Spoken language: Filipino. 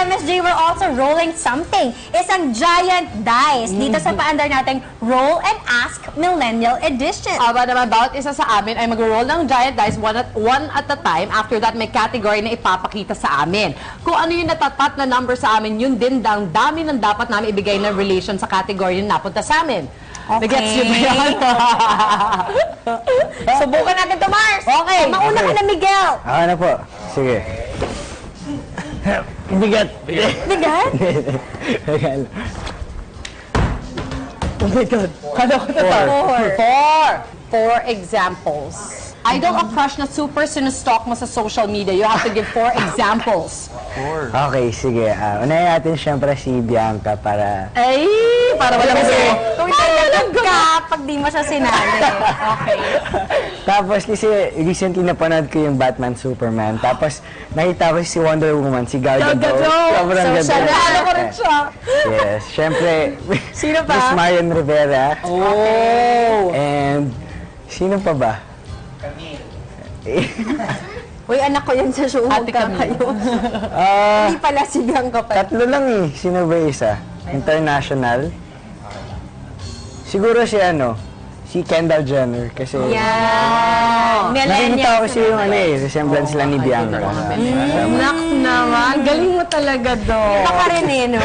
MSG, we're also rolling something. Isang giant dice dito sa paandar nating Roll and Ask Millennial Edition. Aba naman, bawat isa sa amin ay mag-roll ng giant dice one at a time. After that, may category na ipapakita sa amin. Kung ano yung natapat na number sa amin, yun din ang dami ng dapat namin ibigay na relation sa category yung napunta sa amin. Okay. Nag-gets nyo ba yan? Subukan natin to, Mars. Okay. Mauna ka na, Miguel. Ako na po. Sige. Bigat. Bigat? Bigat. Oh my God. Kala ko na Four examples. Idol o crush na super sinustalk mo sa social media. You have to give 4 examples. Okay, sige. Unahin natin siyempre si Bianca para... Ay! Para wala kasi. Tuwid ka pag di mo siya sinali. Okay. Tapos kasi recently napanood ko yung Batman Superman. Tapos nakita ko si Wonder Woman, si Gal Gadot. Sobrang So, siya ganda. na. ko rin siya. Yes. Siyempre, Sino pa? Miss Marian Rivera. Oh! And sino pa ba? Uy, anak ko yan sa show. Ate Camille. Kayo. Hindi pala si Bianca pa. Tatlo lang eh. Sino ba isa? International. Siguro si Kendall Jenner. Kasi Yan. nakikita ko siya yung resemblance sila ni Bianca. Nak naman. Galing mo talaga, Do. Baka rin eh, no?